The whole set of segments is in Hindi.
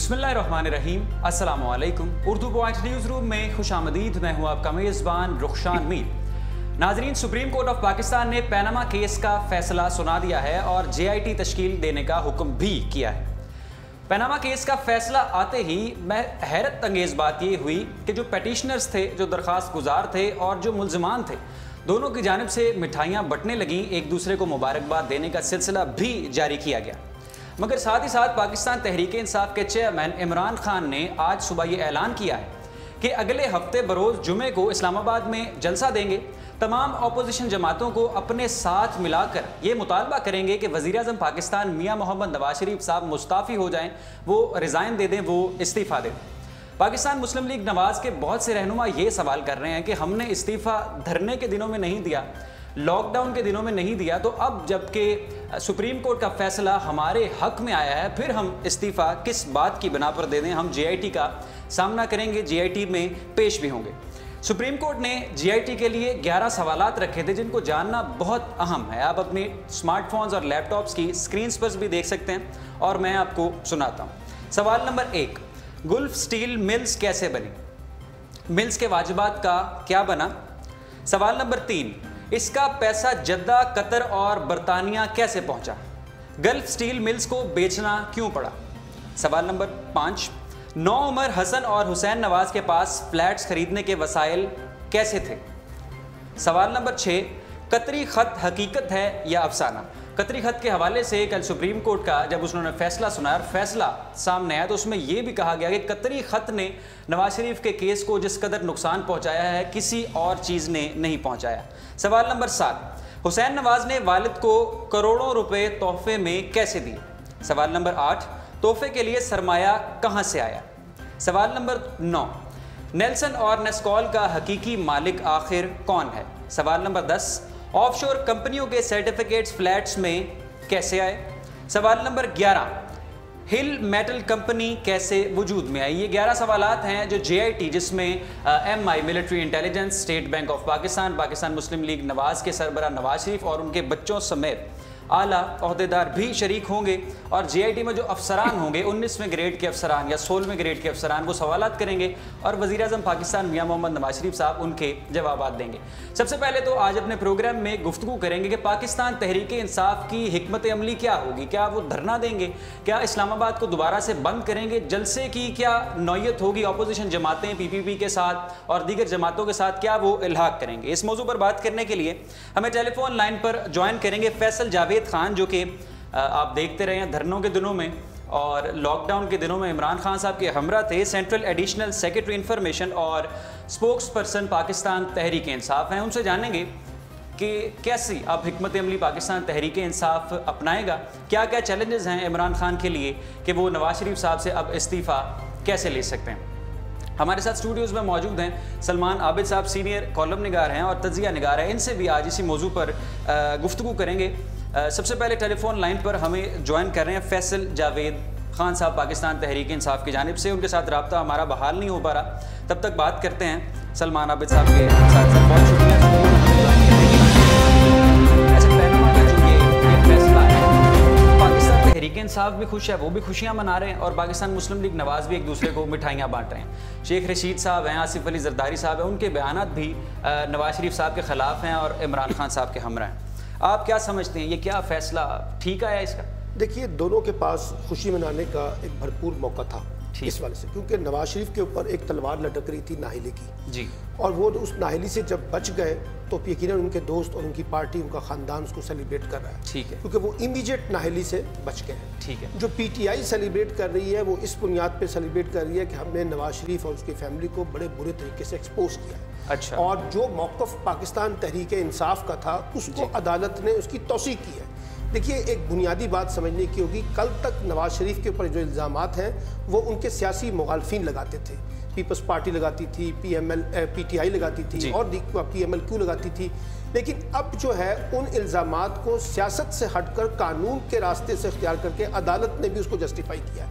बिस्मिल्लाहिर्रहमानिर्रहीम, अस्सलामु अलैकुम। उर्दू पॉइंट न्यूज़ रूम में खुशामदीद। मैं हूँ आपका मेज़बान रुखशान मीर। नाजरीन, सुप्रीम कोर्ट ऑफ पाकिस्तान ने पैनामा केस का फैसला सुना दिया है और JIT तश्कील देने का हुक्म भी किया है। पैनामा केस का फैसला आते ही मैं हैरत अंगेज़ बात ये हुई कि जो पेटिशनर्स थे, जो दरख्वास्त गुजार थे और जो मुल्ज़िमान थे, दोनों की जानिब से मिठाइयाँ बंटने लगीं, एक दूसरे को मुबारकबाद देने का सिलसिला भी जारी किया गया। मगर साथ ही साथ पाकिस्तान तहरीक इंसाफ के चेयरमैन इमरान खान ने आज सुबह ये ऐलान किया है कि अगले हफ्ते बरोज़ जुमे को इस्लामाबाद में जलसा देंगे। तमाम अपोजिशन जमातों को अपने साथ मिलाकर ये मुतालबा करेंगे कि वज़ीर आज़म पाकिस्तान मियाँ मोहम्मद नवाज शरीफ साहब मुस्ताफ़ी हो जाएँ, वो रिज़ाइन दे दें, वो इस्तीफ़ा दे दें। पाकिस्तान मुस्लिम लीग नवाज़ के बहुत से रहनुमा ये सवाल कर रहे हैं कि हमने इस्तीफ़ा धरने के दिनों में नहीं दिया, लॉकडाउन के दिनों में नहीं दिया, तो अब जबकि सुप्रीम कोर्ट का फैसला हमारे हक में आया है, फिर हम इस्तीफ़ा किस बात की बिना पर दे दें? हम JIT का सामना करेंगे, JIT में पेश भी होंगे। सुप्रीम कोर्ट ने JIT के लिए 11 सवालात रखे थे जिनको जानना बहुत अहम है। आप अपने स्मार्टफोन्स और लैपटॉप्स की स्क्रीन्स पर भी देख सकते हैं और मैं आपको सुनाता हूँ। सवाल नंबर 1, गुल्फ स्टील मिल्स कैसे बनी? मिल्स के वाजिबात का क्या बना? सवाल नंबर 3, इसका पैसा जद्दा, कतर और बरतानिया कैसे पहुंचा? गल्फ स्टील मिल्स को बेचना क्यों पड़ा? सवाल नंबर 5, नौउमर हसन और हुसैन नवाज के पास फ्लैट्स खरीदने के वसाइल कैसे थे? सवाल नंबर 6, कतरी खत हकीकत है या अफसाना? कतरी खत के हवाले से कल सुप्रीम कोर्ट का जब उन्होंने फैसला सुनाया, फैसला सामने आया, तो उसमें यह भी कहा गया कि कतरी खत ने नवाज शरीफ के केस को जिस कदर नुकसान पहुंचाया है, किसी और चीज़ ने नहीं पहुंचाया। सवाल नंबर 7, हुसैन नवाज ने वालिद को करोड़ों रुपए तोहफे में कैसे दिए? सवाल नंबर 8, तोहफे के लिए सरमाया कहां से आया? सवाल नंबर 9, नेल्सन और नेस्कॉल का हकीकी मालिक आखिर कौन है? सवाल नंबर 10, ऑफशोर कंपनियों के सर्टिफिकेट्स फ्लैट्स में कैसे आए? सवाल नंबर 11, हिल मेटल कंपनी कैसे वजूद में आई? ये 11 सवालात हैं जो JIT, जिसमें MI military intelligence, state bank of Pakistan, Pakistan Muslim League Nawaz के सरबराह नवाज शरीफ और उनके बच्चों समेत आला ओहदेदार भी शरीक होंगे, और JIT में जो अफसरान होंगे, 19वें ग्रेड के अफसरान या 16वें ग्रेड के अफसरान, वो सवालात करेंगे और वज़ीर आज़म पाकिस्तान मियाँ मोहम्मद नवाज शरीफ साहब उनके जवाबात देंगे। सबसे पहले तो आज अपने प्रोग्राम में गुफ्तगू करेंगे कि पाकिस्तान तहरीक इंसाफ की हिकमत अमली क्या होगी। क्या वो धरना देंगे? क्या इस्लामाबाद को दोबारा से बंद करेंगे? जलसे की क्या नौयत होगी? अपोजिशन जमातें PPP के साथ और दीगर जमातों के साथ क्या वो इल्हाक करेंगे? इस मौजू पर बात करने के लिए हमें टेलीफोन लाइन पर ज्वाइन करेंगे फैसल जावेद खान, जो कि आप देखते रहे हैं धरनों के दिनों में और लॉकडाउन के दिनों में इमरान खान साहब के हमरा थे, सेंट्रल एडिशनल सेक्रेटरी इंफॉर्मेशन और स्पोक्स पर्सन पाकिस्तान तहरीक इंसाफ हैं। उनसे जानेंगे कि कैसी अब हिकमत अमली पाकिस्तान तहरीक इंसाफ अपनाएगा, क्या क्या चैलेंजेस हैं इमरान खान के लिए कि वो नवाज शरीफ साहब से अब इस्तीफ़ा कैसे ले सकते हैं। हमारे साथ स्टूडियोज़ में मौजूद हैं सलमान आबिद साहब, सीनियर कॉलम निगार हैं और तजिया निगार हैं। इनसे भी आज इसी मौजू पर गुफ्तगू करेंगे। सबसे पहले टेलीफोन लाइन पर हमें ज्वाइन कर रहे हैं फैसल जावेद खान साहब, पाकिस्तान तहरीक इंसाफ की जानिब से। उनके साथ रब्ता हमारा बहाल नहीं हो पा रहा, तब तक बात करते हैं सलमान आबिद साहब के साथ। बहुत शुक्रिया। तहरीक इंसाफ भी खुश है, वो भी खुशियां मना रहे हैं, और पाकिस्तान मुस्लिम लीग नवाज़ भी एक दूसरे को मिठाइयाँ बांट रहे हैं। शेख रशीद साहब हैं, आसिफ अली जरदारी साहब हैं, उनके बयानात भी नवाज शरीफ साहब के ख़िलाफ़ हैं और इमरान खान साहब के हमरा हैं। आप क्या समझते हैं, ये क्या फ़ैसला ठीक आया इसका? देखिए, दोनों के पास खुशी मनाने का एक भरपूर मौका था इस वाले से, क्योंकि नवाज शरीफ के ऊपर एक तलवार लटक रही थी नाहिली की जी, और वो उस नाहिली से जब बच गए तो यकीनन उनके दोस्त और उनकी पार्टी, उनका खानदान उसको सेलिब्रेट कर रहा है। ठीक है, क्योंकि वो इमीडिएट नाहिली से बच गए हैं। ठीक है, जो PTI सेलिब्रेट कर रही है वो इस बुनियाद पे सेलिब्रेट कर रही है कि हमने नवाज शरीफ और उसकी फैमिली को बड़े बुरे तरीके से एक्सपोज किया। अच्छा, और जो मौक़िफ़ पाकिस्तान तहरीक इंसाफ का था उसको अदालत ने उसकी तौसीक़ की है। देखिए, एक बुनियादी बात समझने की होगी, कल तक नवाज शरीफ के ऊपर जो इल्ज़ामात हैं वो उनके सियासी मुखालफिन लगाते थे। पीपल्स पार्टी लगाती थी, PTI लगाती थी और PMLQ लगाती थी, लेकिन अब जो है उन इल्ज़ामात को सियासत से हटकर कानून के रास्ते से इख्तियार करके अदालत ने भी उसको जस्टिफाई किया है।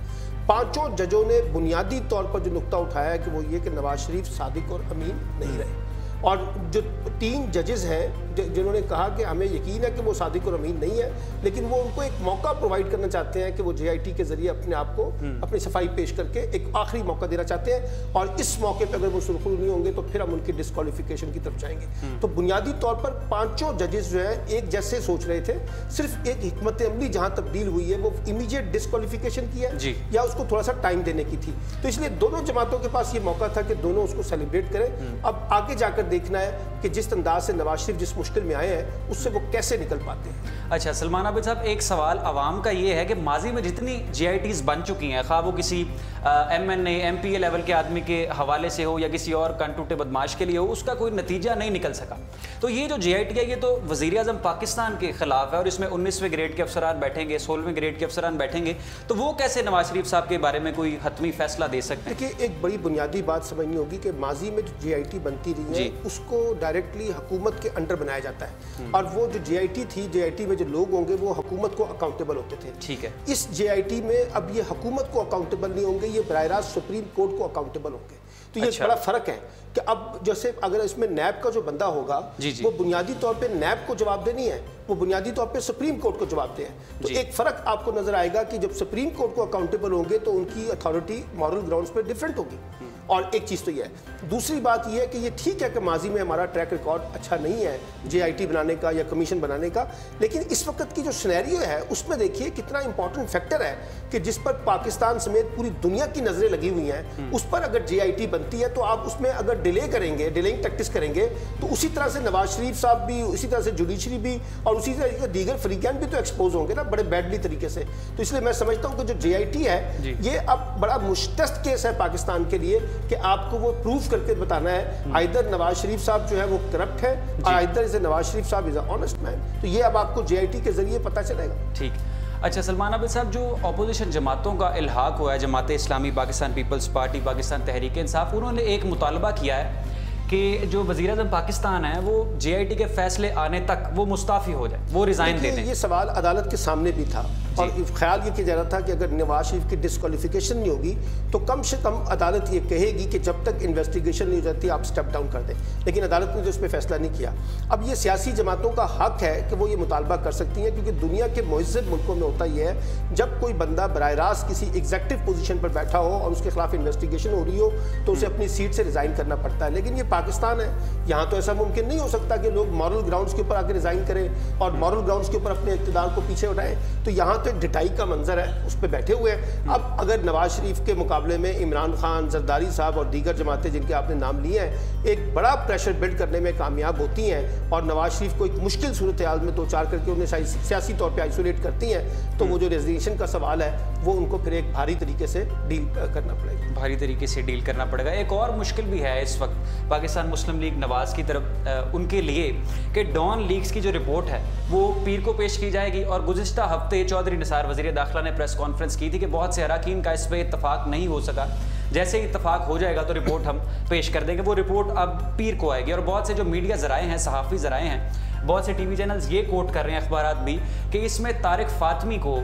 5 जजों ने बुनियादी तौर पर जो नुक्ता उठाया है कि वो ये कि नवाज शरीफ सादिक और अमीन नहीं रहे। और जो 3 जजेस हैं जिन्होंने कहा कि हमें यकीन है कि वो सादिक और अमीन नहीं है, लेकिन वो उनको एक मौका प्रोवाइड करना चाहते हैं कि वो JIT के जरिए अपने आप को अपनी सफाई पेश करके एक आखिरी मौका देना चाहते हैं, और इस मौके पर अगर वो सुरखरू नहीं होंगे तो फिर हम उनकी डिस्क्वालिफिकेशन की तरफ जाएंगे। तो बुनियादी तौर पर 5 जजेस जो है एक जैसे सोच रहे थे, सिर्फ एक हिकमत अमली जहां तब्दील हुई है वो इमीडिएट डिस्क्वालिफिकेशन की है या उसको थोड़ा सा टाइम देने की थी। तो इसलिए दोनों जमातों के पास ये मौका था कि दोनों उसको सेलिब्रेट करें। अब आगे जाकर देखना है कि जिस अंदाज से नवाज शरीफ जिस मुश्किल में आए हैं उससे वो कैसे निकल पाते हैं। अच्छा सलमान आबिद साहब, एक सवाल अवाम का ये है कि माजी में जितनी JITs बन चुकी हैं, खा वो किसी MNA MPA लेवल के आदमी के हवाले से हो या किसी और कंटूटे बदमाश के लिए हो, उसका कोई नतीजा नहीं निकल सका। तो ये जो JIT है ये तो वज़ीर आज़म पाकिस्तान के खिलाफ है और इसमें 19वें ग्रेड के अफसरान बैठेंगे, 16वें ग्रेड के अफसरान बैठेंगे, तो वो कैसे नवाज शरीफ साहब के बारे में कोई हतमी फैसला दे सकते हैं? देखिए, एक बड़ी बुनियादी बात समझनी होगी कि माजी में जो JIT बनती रही है उसको डायरेक्टली हुकूमत के अंडर बनाया जाता है, और वो जो JIT थी, JIT में जो लोग होंगे वो हुकूमत को अकाउंटेबल होते थे। ठीक है। इस JIT में अब ये हुकूमत को अकाउंटेबल नहीं होंगे, ये बराह रास्त सुप्रीम कोर्ट को अकाउंटेबल होंगे। तो ये बड़ा फर्क है कि अब जैसे अगर इसमें नैब का जो बंदा होगा वो बुनियादी तौर पे नैब को जवाब नहीं है, वो बुनियादी तौर पे सुप्रीम कोर्ट को जवाब दे। तो एक फर्क आपको नजर आएगा कि जब सुप्रीम कोर्ट को अकाउंटेबल होंगे तो उनकी अथॉरिटी मॉरल ग्राउंड्स पे डिफरेंट होगी। और एक चीज़ तो ये है। दूसरी बात ये है कि ये ठीक है कि माजी में हमारा ट्रैक रिकॉर्ड अच्छा नहीं है JIT बनाने का या कमीशन बनाने का, लेकिन इस वक्त की जो सिनेरियो है उसमें देखिए कितना इंपॉर्टेंट फैक्टर है कि जिस पर पाकिस्तान समेत पूरी दुनिया की नज़रें लगी हुई हैं, उस पर अगर JIT बनती है तो आप उसमें अगर डिले करेंगे, डिलेइंग टैक्टिस करेंगे, तो उसी तरह से नवाज शरीफ साहब भी, उसी तरह से जुडिशरी भी और उसी तरह के दीगर फरीकान भी तो एक्सपोज होंगे ना बड़े बैडली तरीके से। तो इसलिए मैं समझता हूँ कि जो JIT है ये अब बड़ा मुश्तस्त केस है पाकिस्तान के लिए कि आपको वो प्रूफ करके बताना है आइदर नवाज शरीफ साहब जो है वो करप्ट है और आइदर इज नवाज शरीफ साहब इज ऑनेस्ट मैन। तो ये अब आपको JIT के जरिए पता चलेगा। ठीक। अच्छा सलमान आबिद साहब, जो अपोजिशन जमातों का इल्हाक हुआ है, जमात इस्लामी, पाकिस्तान पीपल्स पार्टी, पाकिस्तान तहरीक इंसाफ, उन्होंने एक मुतालबा किया है कि जो वज़ीर आज़म पाकिस्तान है वो JIT के फैसले आने तक वो मुस्ताफ़ी हो जाए, वो रिज़ाइन दे दें। ये सवाल अदालत के सामने भी था और ख्याल ये किया जा रहा था कि अगर नवाज शरीफ की डिस्क्वालिफिकेशन नहीं होगी तो कम से कम अदालत ये कहेगी कि जब तक इन्वेस्टिगेशन नहीं हो जाती आप स्टेप डाउन कर दें, लेकिन अदालत ने तो उस पर फैसला नहीं किया। अब ये सियासी जमातों का हक है कि वो ये मुतालबा कर सकती हैं, क्योंकि दुनिया के मुहज़्ज़ब मुल्कों में होता यह है जब कोई बंदा बराह रास्त किसी एग्जेक्टिव पोजीशन पर बैठा हो और उसके खिलाफ इन्वेस्टिगेशन हो रही हो तो उसे अपनी सीट से रिज़ाइन करना पड़ता है। लेकिन ये पाकिस्तान है, यहाँ तो ऐसा मुमकिन नहीं हो सकता कि लोग मॉरल ग्राउंड्स के ऊपर आकर रिज़ाइन करें और मॉरल ग्राउंड्स के ऊपर अपने इक़्तिदार को पीछे उठाएं। तो यहाँ तो एक डिटाई का मंजर है, उस पर बैठे हुए हैं। अब अगर नवाज शरीफ के मुकाबले में इमरान खान, जरदारी साहब और दीगर जमातें जिनके आपने नाम लिए हैं एक बड़ा प्रेशर बिल्ड करने में कामयाब होती हैं और नवाज शरीफ को एक मुश्किल सूरत हाल में 2-4 करके उन्हें सियासी तौर पर आइसोलेट करती हैं, तो वो जो रेजिग्नेशन का सवाल है वो उनको फिर एक भारी तरीके से डील करना पड़ेगा। भारी तरीके से डील करना पड़ेगा। एक और मुश्किल भी है इस वक्त पाकिस्तान मुस्लिम लीग नवाज की तरफ उनके लिए कि डॉन लीक्स की जो रिपोर्ट है वो पीर को पेश की जाएगी, और गुज़िश्ता हफ्ते चौधरी निसार वज़ीर दाखिला ने प्रेस कॉन्फ्रेंस की थी कि बहुत से अरकान का इस पर इत्तफाक नहीं हो सका, जैसे ही इत्तफाक हो जाएगा तो रिपोर्ट हम पेश कर देंगे। वो रिपोर्ट अब पीर को आएगी और बहुत से जो मीडिया ज़राए हैं, सहाफ़ी ज़राए हैं, बहुत से TV चैनल्स ये कोट कर रहे हैं, अखबारात भी, कि इसमें तारिक फातमी को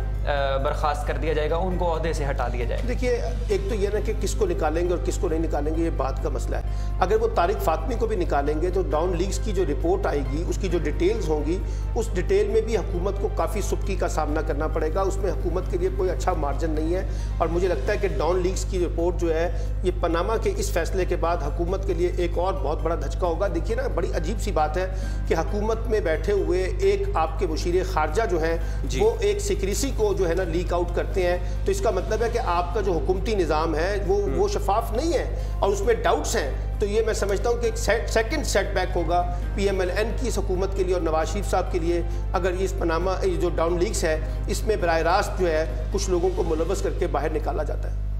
बर्खास्त कर दिया जाएगा, उनको ओहदे से हटा दिया जाएगा। देखिए, एक तो ये ना कि किसको निकालेंगे और किसको नहीं निकालेंगे, ये बात का मसला है। अगर वो तारिक फातमी को भी निकालेंगे तो डॉन लीग्स की जो रिपोर्ट आएगी, उसकी जो डिटेल्स होंगी, उस डिटेल में भी हुकूमत को काफ़ी सुख्ती का सामना करना पड़ेगा। उसमें हुकूमत के लिए कोई अच्छा मार्जिन नहीं है और मुझे लगता है कि डॉन लीग्स की रिपोर्ट जो है ये पनामा के इस फैसले के बाद हुकूमत के लिए एक और बहुत बड़ा धचका होगा। देखिए ना, बड़ी अजीब सी बात है कि हुकूमत में बैठे हुए एक आपके मुशीर खारजा जो है वो एक सिक्रेसी को जो है ना लीक आउट करते हैं, तो इसका मतलब है कि आपका जो हुकूमती निज़ाम है वो शफाफ नहीं है और उसमें डाउट्स हैं। तो ये मैं समझता हूँ कि एक सेकंड सेटबैक होगा PMLN की इस हुकूमत के लिए और नवाज शरीफ साहब के लिए, अगर ये इस पनामा जो डाउन लीक्स है इसमें बराह रास्त जो है कुछ लोगों को मुलव्वस करके बाहर निकाला जाता है।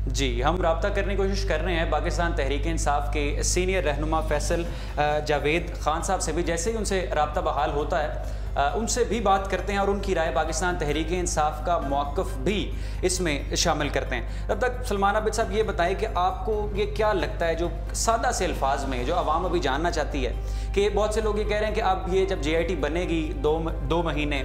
जी, हम रब्ता करने की कोशिश कर रहे हैं पाकिस्तान तहरीक इंसाफ के सीनियर रहनुमा फैसल जावेद खान साहब से भी, जैसे ही उनसे रब्ता बहाल होता है उनसे भी बात करते हैं और उनकी राय पाकिस्तान तहरीक इंसाफ का मौक़िफ़ भी इसमें शामिल करते हैं। तब तक सलमान आबिद साहब ये बताएं कि आपको ये क्या लगता है, जो सादा से अल्फाज में जो आवाम अभी जानना चाहती है, कि बहुत से लोग ये कह रहे हैं कि अब ये जब JIT बनेगी 2 महीने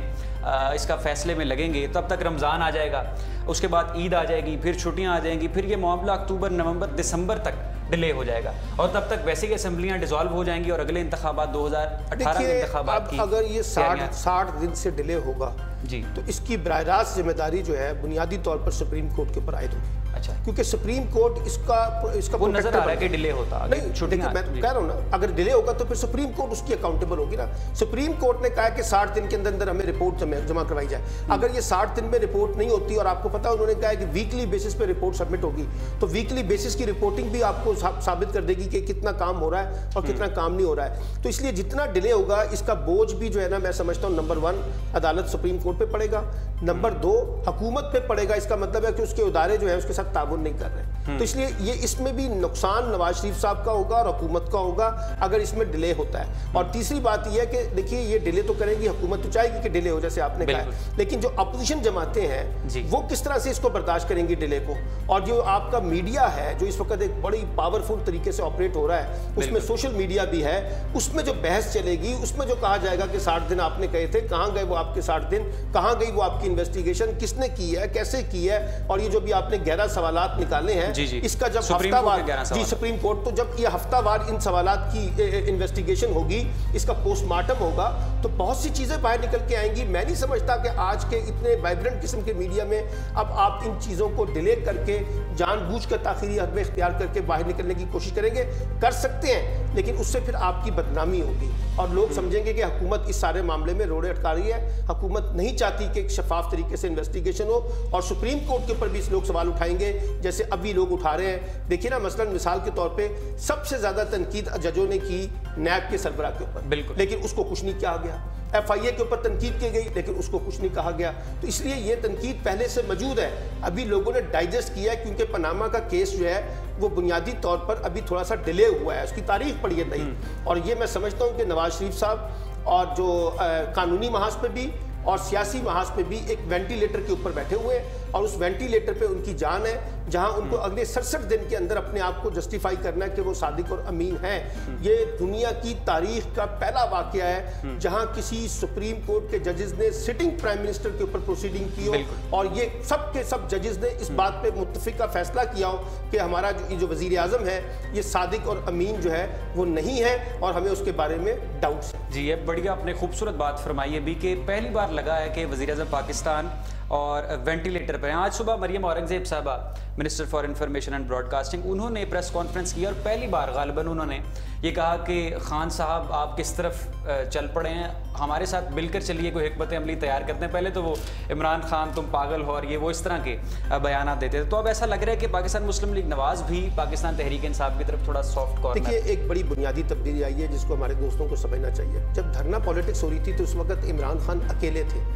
इसका फैसले में लगेंगे, तब तक रमज़ान आ जाएगा, उसके बाद ईद आ जाएगी, फिर छुट्टियां आ जाएंगी, फिर ये मामला अक्टूबर, नवंबर, दिसंबर तक डिले हो जाएगा और तब तक वैसे ही असेंबलियां डिसॉल्व हो जाएंगी और अगले इंतखाबात 2018 के इंतखाबात की अगर ये 60 दिन से डिले होगा जी तो इसकी बराह रास्त जिम्मेदारी जो है बुनियादी तौर पर सुप्रीम कोर्ट के ऊपर आयद होगी। अच्छा, क्योंकि सुप्रीम कोर्ट इसका वो नजर आ रहा है कि डिले होता नहीं, मैं कह रहा हूँ ना, अगर डिले होगा तो फिर सुप्रीम कोर्ट उसकी अकाउंटेबल होगी ना। सुप्रीम कोर्ट ने कहा कि 60 दिन के अंदर अंदर हमें रिपोर्ट जमा करवाई जाए। अगर ये 60 दिन में रिपोर्ट नहीं होती और आपको पता है उन्होंने कहा कि वीकली बेसिस पे रिपोर्ट सबमिट होगी, तो वीकली बेसिस की रिपोर्टिंग भी आपको साबित कर देगी कि कितना काम हो रहा है और कितना काम नहीं हो रहा है। तो इसलिए जितना डिले होगा इसका बोझ भी जो है ना, मैं समझता हूँ नंबर 1 अदालत सुप्रीम कोर्ट पे पड़ेगा, नंबर 2 हुकूमत पे पड़ेगा। इसका मतलब है कि उसके इदारे जो है उसके साथ ताउन नहीं कर रहे। तो इसलिए ये इसमें भी नुकसान नवाज शरीफ साहब का होगा और हुकूमत का होगा अगर इसमें डिले होता है। और तीसरी बात यह है कि देखिए ये डिले तो करेंगी हुकूमत, तो चाहेगी कि डिले हो जैसे आपने कहा, लेकिन जो अपोजिशन जमाते हैं वो किस तरह से इसको बर्दाश्त करेंगी डिले को। और जो आपका मीडिया है जो इस वक्त एक बड़ी पावरफुल तरीके से ऑपरेट हो रहा है, उसमें सोशल मीडिया भी है, उसमें जो बहस चलेगी उसमें जो कहा जाएगा कि 60 दिन आपने कहे थे, कहाँ गए वो आपके 60 दिन, कहाँ गई वो आपकी इन्वेस्टिगेशन, किसने की है, कैसे की है। और ये जो भी आपने 11 सवालात निकाले हैं, इसका जब हफ्तावार जी सुप्रीम कोर्ट, तो जब ये हफ्तावार इन सवालात की इन्वेस्टिगेशन होगी, इसका पोस्टमार्टम होगा, तो बहुत सी चीजें बाहर निकल के आएंगी। मैं नहीं समझता कि आज के इतने वाइब्रेंट किस्म के मीडिया में अब आप इन चीजों को डिले करके जानबूझकर ताखिरी हद में इख्तियार करके बाहर निकलने की कोशिश करेंगे। कर सकते हैं, लेकिन उससे फिर आपकी बदनामी होगी और लोग समझेंगे कि हुकूमत इस सारे मामले में रोड़े अटका रही है। हुकूमत नहीं चाहती कि एक शफाफ तरीके से इन्वेस्टिगेशन हो और सुप्रीम कोर्ट के ऊपर भी लोग सवाल उठाएंगे जैसे अभी लोग उठा रहे हैं। देखिए ना, मसलन मिसाल के तौर पे सबसे ज्यादा तनकीद जजों ने की नैब के सरबराह के ऊपर, लेकिन उसको कुछ नहीं किया गया। FIA के ऊपर तनकीद की गई, लेकिन उसको कुछ नहीं कहा गया। तो इसलिए ये तनकीद पहले से मौजूद है, अभी लोगों ने डाइजेस्ट किया है, क्योंकि पनामा का केस जो है वो बुनियादी तौर पर अभी थोड़ा सा डिले हुआ है, उसकी तारीख पड़ी है नहीं। और ये मैं समझता हूँ कि नवाज शरीफ साहब और जो कानूनी महाज पे भी और सियासी महाज पे भी एक वेंटिलेटर के ऊपर बैठे हुए हैं और उस वेंटिलेटर पे उनकी जान है, जहां उनको अगले 67 दिन के अंदर अपने आप को जस्टिफाई करना है कि वो सादिक और अमीन हैं। ये दुनिया की तारीख का पहला वाकया है जहां किसी सुप्रीम कोर्ट के जजेस ने सिटिंग प्राइम मिनिस्टर के ऊपर प्रोसीडिंग की हो और ये सब के सब जजेस ने इस बात पे मुत्तफिका फैसला किया हो कि हमारा जो वजीर आजम है ये सादिक और अमीन जो है वो नहीं है और हमें उसके बारे में डाउट्स है। जी, ये बढ़िया आपने खूबसूरत बात फरमाई है भी कि पहली बार लगा है कि वज़ीर आज़म पाकिस्तान और वेंटिलेटर पर हैं। आज सुबह मरियम औरंगज़ेब साहबा, minister for information and broadcasting, उन्होंने प्रेस कॉन्फ्रेंस की और पहली बार गालिबन उन्होंने ये कहा कि खान साहब आप किस तरफ चल पड़े हैं, हमारे साथ मिलकर चलिए, कोई हिकमत अमली तैयार करते हैं। पहले तो वो इमरान खान तुम पागल हो और ये वो इस तरह के बयान देते थे। तो अब ऐसा लग रहा है कि पाकिस्तान मुस्लिम लीग नवाज भी पाकिस्तान तहरीक इंसाफ की तरफ थोड़ा सॉफ्ट कॉर्नर। देखिए, एक बड़ी बुनियादी तब्दीली आई है जिसको हमारे दोस्तों को समझना चाहिए। जब धरना पॉलिटिक्स हो रही थी तो उस वक्त इमरान खान अकेले थे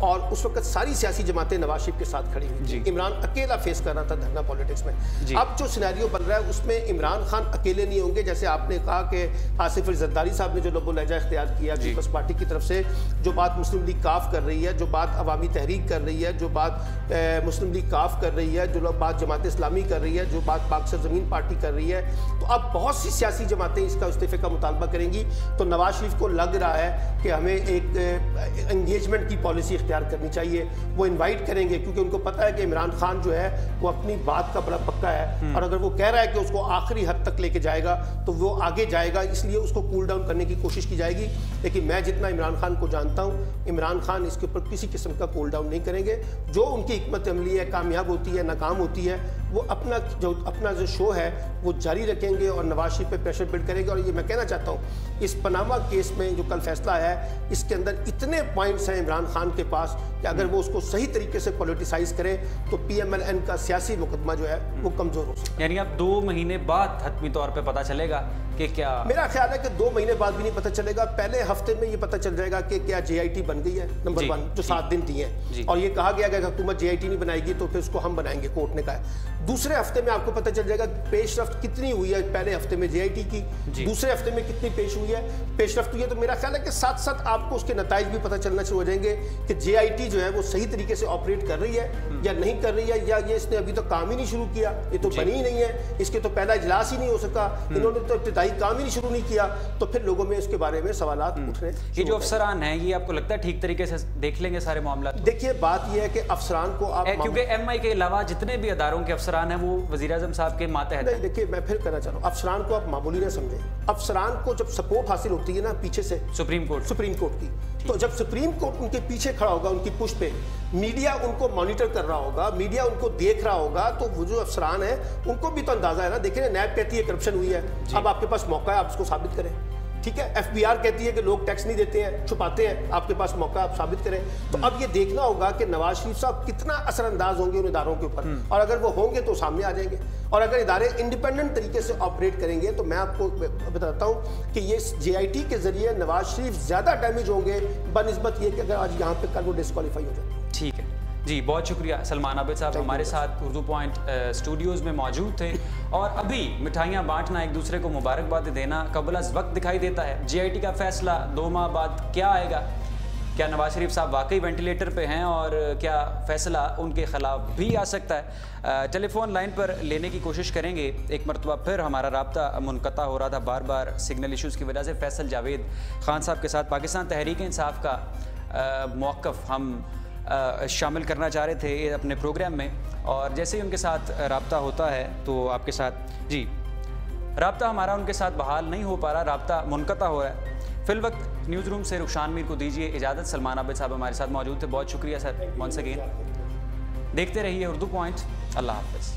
और उस वक्त सारी सियासी जमातें नवाज शरीफ के साथ खड़ी हुई थी। इमरान अकेला फेस कर रहा था धरना पॉलिटिक्स में। अब जो सिनेरियो बन रहा है उसमें इमरान खान अकेले नहीं होंगे। जैसे आपने कहा कि आसिफ अली जरदारी साहब ने जो लबो लहजा इख्तियार किया पीपल्स पार्टी की तरफ से, जो बात मुस्लिम लीग काफ कर रही है, जो बात अवामी तहरीक कर रही है, जो बात मुस्लिम लीग काफ कर रही है, जो बात जमात इस्लामी कर रही है, जो बात पाक सरजमीन पार्टी कर रही है, तो अब बहुत सी सियासी जमातें इसका इस्तीफे का मुतालबा करेंगी। तो नवाज शरीफ को लग रहा है कि हमें एक एंगेजमेंट की पॉलिसी इख्तियार करनी चाहिए। वो इनवाइट करेंगे क्योंकि उनको पता है कि इमरान खान जो है वो अपनी बात का बड़ा पक्का है और अगर वो कह रहा है कि उसको आखिरी हद तक लेके जाएगा तो वो आगे जाएगा, इसलिए उसको कूल डाउन करने की कोशिश की जाएगी। लेकिन मैं जितना इमरान खान को जानता हूँ, इमरान खान इसके ऊपर किसी किस्म का कूल डाउन नहीं करेंगे। जो उनकी हिकमत अमली है, कामयाब होती है, नाकाम होती है, वो अपना जो शो है वो जारी रखेंगे और नवाज शरीफ पे प्रेशर बिल्ड करेंगे। और ये मैं कहना चाहता हूँ, इस पनामा केस में जो कल फैसला है इसके अंदर इतने पॉइंट्स हैं इमरान खान के पास कि अगर वो उसको सही तरीके से पॉलिटिसाइज करें तो PMLN का सियासी मुकदमा जो है वो कमजोर हो सकता है। यानी अब 2 महीने बाद हतमी तौर पे पता चलेगा कि क्या? मेरा ख्याल है कि 2 महीने बाद भी नहीं पता चलेगा। पहले हफ्ते में ये पता चल जाएगा कि क्या JIT बन गई है, नंबर 1 जो 7 दिन दिए हैं, और ये कहा गया कि हुकूमत JIT नहीं बनाएगी तो फिर उसको हम बनाएंगे, कोर्ट ने कहा है। दूसरे हफ्ते में आपको पता चल जाएगा पेशरफ्त कितनी हुई है पहले हफ्ते में JIT की, दूसरे हफ्ते में कितनी पेश हुई है, पेशरफ्त हुई है। तो मेरा ख्याल है कि साथ साथ आपको उसके नताइज भी पता चलना शुरू हो जाएंगे कि JIT जो है वो सही तरीके से ऑपरेट कर रही है या नहीं कर रही है, या ये इसने अभी तो काम ही नहीं शुरू किया, ये तो बनी ही नहीं है, इसके तो पहला इजलास ही नहीं हो सका, इन्होंने तो इब्तिदाई इब्तदाई काम ही शुरू नहीं किया तो फिर लोगों में इसके बारे में सवालात उठने। ये जो अफसरान हैं ये आपको लगता है ठीक तरीके से देख लेंगे सारे मामला? देखिए बात यह है कि अफसरान को आप, क्योंकि MI के अलावा जितने भी अदारों के अफसरान हैं वो वज़ीर-ए-आज़म साहब के मातहत हैं। देखिए मैं फिर कहना चाह रहा हूँ, अफसरान को आप मामूली ना समझें। अफसरान को जब सपोर्ट हासिल होती है ना पीछे से सुप्रीम कोर्ट की, तो जब सुप्रीम कोर्ट उनके पीछे खड़ा होगा, उनकी पुश पे मीडिया उनको मॉनिटर कर रहा होगा, मीडिया उनको देख रहा होगा, तो वो जो अफसरान है उनको भी तो अंदाजा है ना। देखिए नैब कहती है करप्शन हुई है, अब आपके पास मौका है आप उसको साबित करें, ठीक है। FBR कहती है कि लोग टैक्स नहीं देते हैं, छुपाते हैं, आपके पास मौका आप साबित करें। तो अब ये देखना होगा कि नवाज शरीफ साहब कितना असरअंदाज होंगे उन इदारों के ऊपर, और अगर वो होंगे तो सामने आ जाएंगे, और अगर इदारे इंडिपेंडेंट तरीके से ऑपरेट करेंगे तो मैं आपको बताता हूँ कि ये JIT के जरिए नवाज शरीफ ज़्यादा डैमेज होंगे बनिस्बत ये कि अगर आज यहाँ पे कल वो डिस्क्वालीफाई हो जाए। ठीक है जी, बहुत शुक्रिया सलमान आबिद साहब हमारे साथ उर्दू पॉइंट स्टूडियोज़ में मौजूद थे। और अभी मिठाइयाँ बांटना, एक दूसरे को मुबारकबाद देना कबल अज़ वक्त दिखाई देता है। JIT का फैसला 2 माह बाद क्या आएगा? क्या नवाज शरीफ साहब वाकई वेंटिलेटर पे हैं और क्या फ़ैसला उनके ख़िलाफ़ भी आ सकता है? टेलीफोन लाइन पर लेने की कोशिश करेंगे। एक मरतबा फिर हमारा राब्ता मुनक़ता हो रहा था बार बार सिग्नल इशूज़ की वजह से। फैसल जावेद खान साहब के साथ पाकिस्तान तहरीक इंसाफ का मौक़िफ़ हम शामिल करना चाह रहे थे अपने प्रोग्राम में, और जैसे ही उनके साथ राब्ता होता है तो आपके साथ जी राब्ता हमारा उनके साथ बहाल नहीं हो पा रहा, राब्ता मुनक़ता हो रहा है। फिल वक्त न्यूज़ रूम से रुखशान मीर को दीजिए इजाज़त। सलमान आबिद साहब हमारे साथ मौजूद थे, बहुत शुक्रिया सर वंस अगेन। देखते रहिए उर्दू पॉइंट। अल्लाह हाफ़िज़।